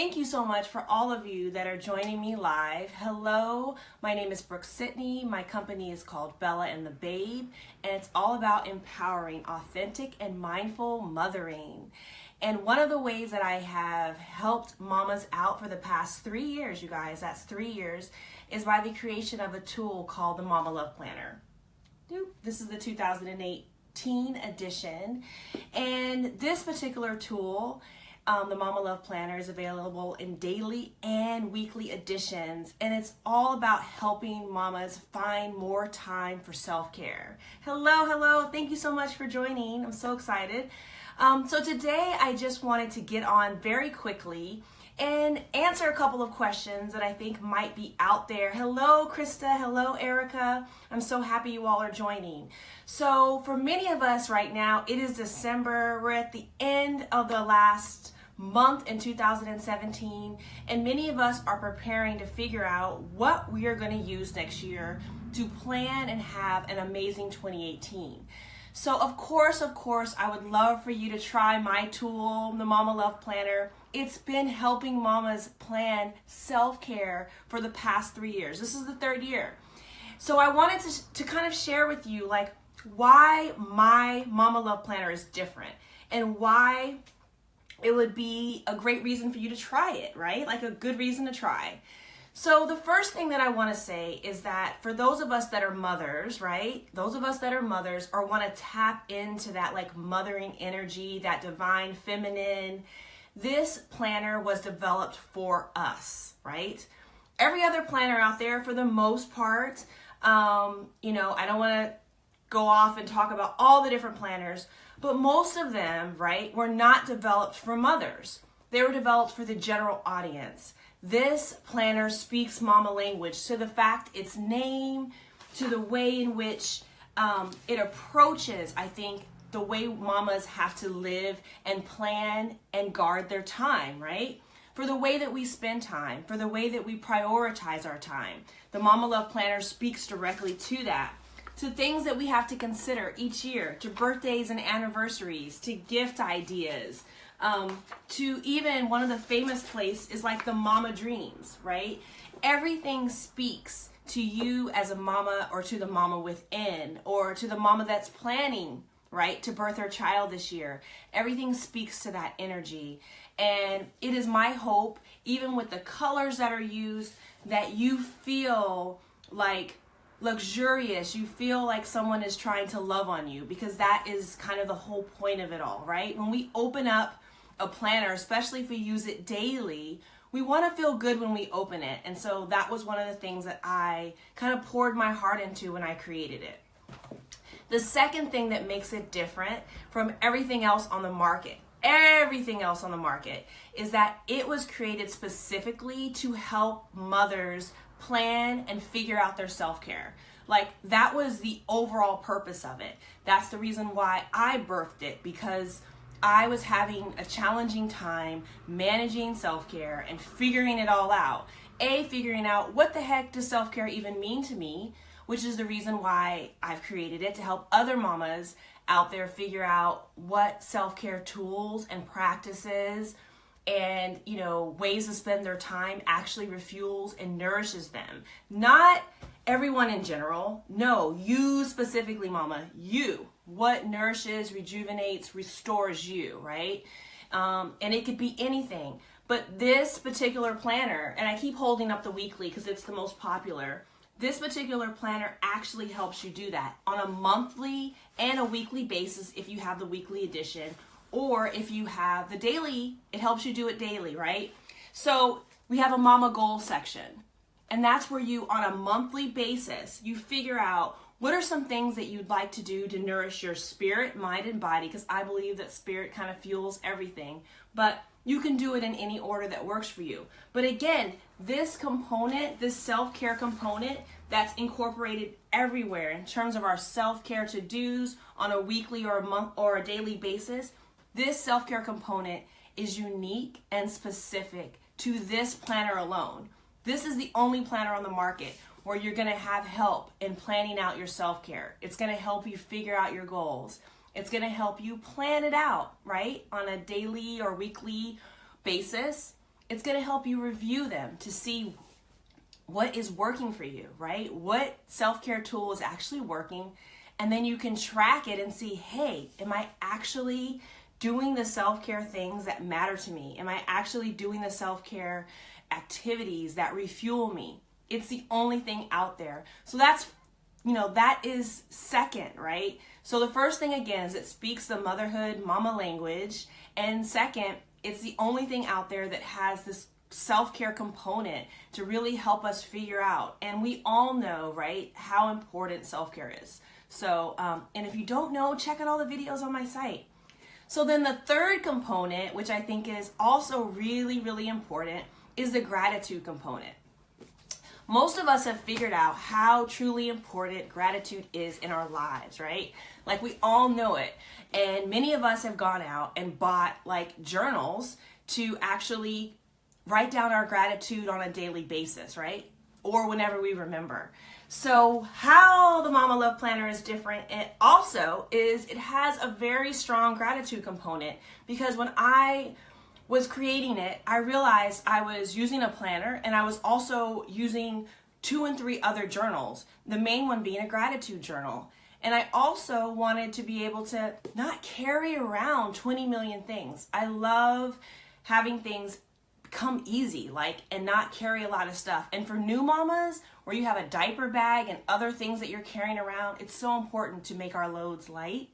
thank you so much for all of you that are joining me live. Hello, my name is Brooke-Sidney. My company is called Bella and the Babe, and it's all about empowering authentic and mindful mothering. And one of the ways that I have helped mamas out for the past 3 years, you guys, that's 3 years, is by the creation of a tool called the Mama Love Planner. This is the 2018 edition. And this particular tool, the Mama Love Planner, is available in daily and weekly editions, and it's all about helping mamas find more time for self-care. Hello, thank you so much for joining. I'm so excited. So today I just wanted to get on very quickly and answer a couple of questions that I think might be out there. Hello, Krista. Hello, Erica. I'm so happy you all are joining. So for many of us right now, it is December. We're at the end of the last month in 2017, and many of us are preparing to figure out what we are going to use next year to plan and have an amazing 2018. So of course, I would love for you to try my tool, the Mama Love Planner. It's been helping mamas plan self-care for the past 3 years. This is the 3rd year. So I wanted to kind of share with you like why my Mama Love Planner is different and why it would be a great reason for you to try it, right? Like a good reason to try. So the first thing that I want to say is that for those of us that are mothers, right? Those of us that are mothers or want to tap into that like mothering energy, that divine feminine, this planner was developed for us, right? Every other planner out there, for the most part, I don't want to go off and talk about all the different planners, but most of them, right, were not developed for mothers. They were developed for the general audience. This planner speaks mama language, to the fact its name, to the way in which it approaches, I think, the way mamas have to live and plan and guard their time, right? For the way that we spend time, for the way that we prioritize our time. The Mama Love Planner speaks directly to that, to things that we have to consider each year, to birthdays and anniversaries, to gift ideas, to even one of the famous places is like the Mama Dreams, right? Everything speaks to you as a mama, or to the mama within, or to the mama that's planning, right, to birth her child this year. Everything speaks to that energy. And it is my hope, even with the colors that are used, that you feel like luxurious, you feel like someone is trying to love on you, because that is kind of the whole point of it all, right? When we open up a planner, especially if we use it daily, we want to feel good when we open it. And so that was one of the things that I kind of poured my heart into when I created it. The second thing that makes it different from everything else on the market, is that it was created specifically to help mothers plan and figure out their self-care. Like, that was the overall purpose of it. That's the reason why I birthed it, because I was having a challenging time managing self-care and figuring it all out. Figuring out what the heck does self-care even mean to me, which is the reason why I've created it, to help other mamas out there figure out what self-care tools and practices and, ways to spend their time actually refuels and nourishes them. Not everyone in general. No, you specifically, mama, you. What nourishes, rejuvenates, restores you, right? And it could be anything. But this particular planner, and I keep holding up the weekly because it's the most popular, this particular planner actually helps you do that on a monthly and a weekly basis if you have the weekly edition, or if you have the daily, it helps you do it daily, right? So we have a mama goal section, and that's where you, on a monthly basis, you figure out what are some things that you'd like to do to nourish your spirit, mind, and body, because I believe that spirit kind of fuels everything, but you can do it in any order that works for you. But again, this component, this self-care component that's incorporated everywhere in terms of our self-care to-dos on a weekly or a month or a daily basis, this self-care component is unique and specific to this planner alone. This is the only planner on the market where you're going to have help in planning out your self-care. It's going to help you figure out your goals. It's going to help you plan it out, right, on a daily or weekly basis. It's going to help you review them to see what is working for you, right? What self-care tool is actually working? And then you can track it and see, hey, am I actually doing the self-care things that matter to me? Am I actually doing the self-care activities that refuel me? It's the only thing out there. So that's, that is second, right? So the first thing, again, is it speaks the motherhood mama language. And second, it's the only thing out there that has this self-care component to really help us figure out. And we all know, right, how important self-care is. So, and if you don't know, check out all the videos on my site. So then the third component, which I think is also really, really important, is the gratitude component. Most of us have figured out how truly important gratitude is in our lives, right? Like, we all know it. And many of us have gone out and bought like journals to actually write down our gratitude on a daily basis, right? Or whenever we remember. So how the Mama Love Planner is different, it also is, it has a very strong gratitude component, because when I was creating it, I realized I was using a planner and I was also using 2 and 3 other journals, the main one being a gratitude journal. And I also wanted to be able to not carry around 20 million things. I love having things come easy, and not carry a lot of stuff. And for new mamas, where you have a diaper bag and other things that you're carrying around, it's so important to make our loads light.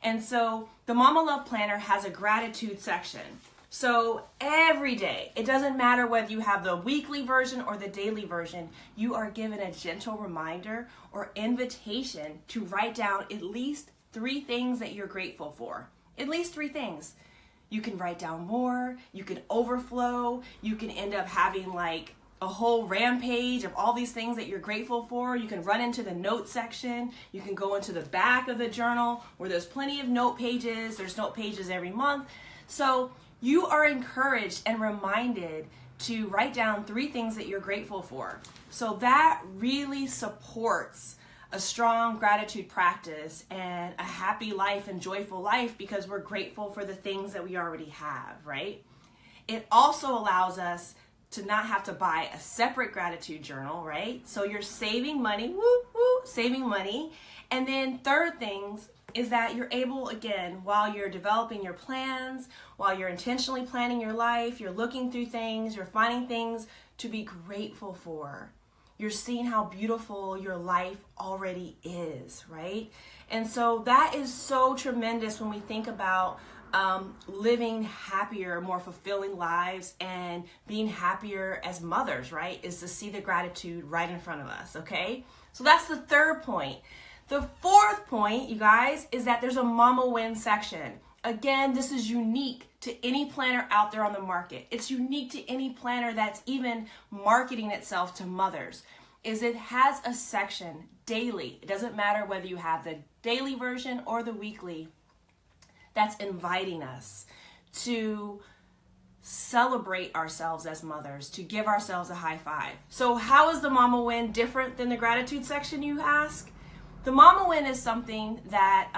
And so the Mama Love Planner has a gratitude section. So every day, it doesn't matter whether you have the weekly version or the daily version, you are given a gentle reminder or invitation to write down at least 3 things that you're grateful for. At least 3 things. You can write down more, you can overflow, you can end up having like a whole rampage of all these things that you're grateful for. You can run into the notes section, you can go into the back of the journal where there's plenty of note pages, there's note pages every month. So you are encouraged and reminded to write down 3 things that you're grateful for. So that really supports a strong gratitude practice and a happy life and joyful life, because we're grateful for the things that we already have, right? It also allows us to not have to buy a separate gratitude journal, right? So you're saving money, saving money. And then third things is that you're able, again, while you're developing your plans, while you're intentionally planning your life, you're looking through things, you're finding things to be grateful for. You're seeing how beautiful your life already is, right? And so that is so tremendous when we think about living happier, more fulfilling lives and being happier as mothers, right? Is to see the gratitude right in front of us, okay? So that's the third point. The fourth point, you guys, is that there's a Mama Win section. Again, this is unique to any planner out there on the market. It's unique to any planner that's even marketing itself to mothers. Is it has a section daily. It doesn't matter whether you have the daily version or the weekly, that's inviting us to celebrate ourselves as mothers, to give ourselves a high five. So how is the Mama Win different than the gratitude section, you ask? The Mama Win is something that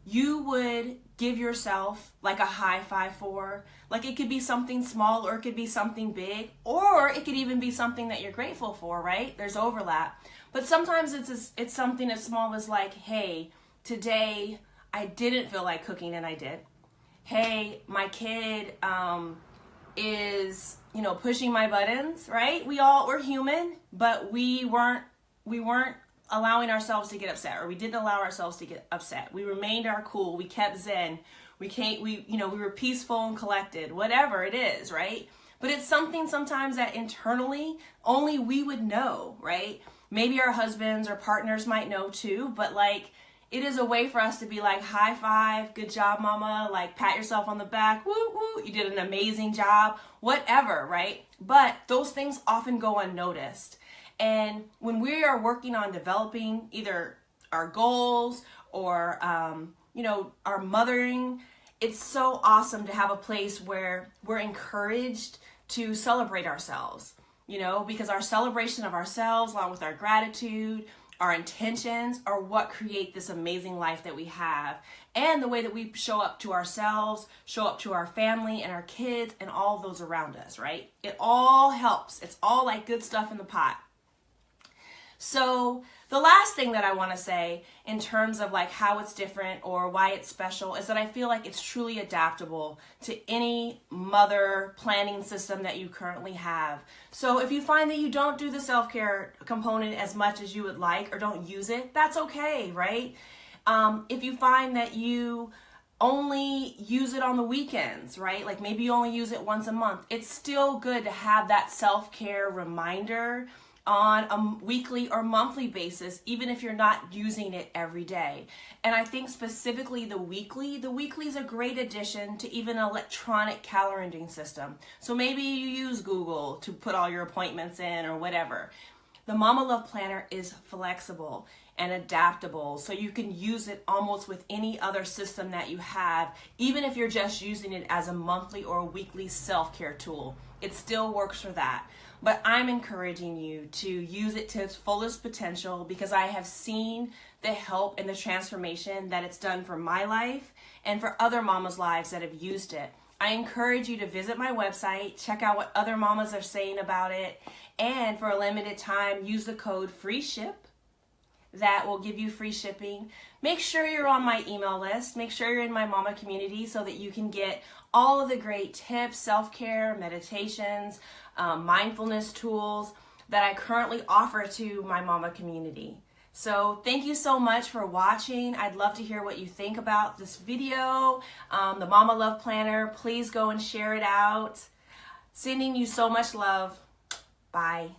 you would give yourself like a high five for. Like, it could be something small or it could be something big, or it could even be something that you're grateful for, right? There's overlap. But sometimes it's something as small as like, hey, today I didn't feel like cooking and I did. Hey, my kid is, pushing my buttons, right? We're human, but we weren't allowing ourselves to get upset, or we didn't allow ourselves to get upset. We remained our cool. We kept zen. We were peaceful and collected, whatever it is, right? But it's something sometimes that internally only we would know, right? Maybe our husbands or partners might know too, but like, it is a way for us to be like, high five, good job, mama, like pat yourself on the back, woo, woo, you did an amazing job, whatever, right? But those things often go unnoticed. And when we are working on developing either our goals or, our mothering, it's so awesome to have a place where we're encouraged to celebrate ourselves, because our celebration of ourselves, along with our gratitude, our intentions are what create this amazing life that we have, and the way that we show up to ourselves, show up to our family and our kids and all those around us, right? It all helps. It's all like good stuff in the pot. So the last thing that I want to say in terms of like how it's different or why it's special is that I feel like it's truly adaptable to any mother planning system that you currently have. So if you find that you don't do the self-care component as much as you would like or don't use it, that's okay, right? If you find that you only use it on the weekends, right? Like maybe you only use it once a month. It's still good to have that self-care reminder on a weekly or monthly basis, even if you're not using it every day. And I think specifically the weekly is a great addition to even an electronic calendaring system. So maybe you use Google to put all your appointments in or whatever. The Mama Love Planner is flexible and adaptable, so you can use it almost with any other system that you have, even if you're just using it as a monthly or a weekly self-care tool. It still works for that. But I'm encouraging you to use it to its fullest potential because I have seen the help and the transformation that it's done for my life and for other mamas' lives that have used it. I encourage you to visit my website, check out what other mamas are saying about it, and for a limited time, use the code FREESHIP. That will give you free shipping. Make sure you're on my email list. Make sure you're in my mama community so that you can get all of the great tips, self-care, meditations, mindfulness tools that I currently offer to my mama community. So thank you so much for watching. I'd love to hear what you think about this video, the Mama Love Planner. Please go and share it out. Sending you so much love. Bye.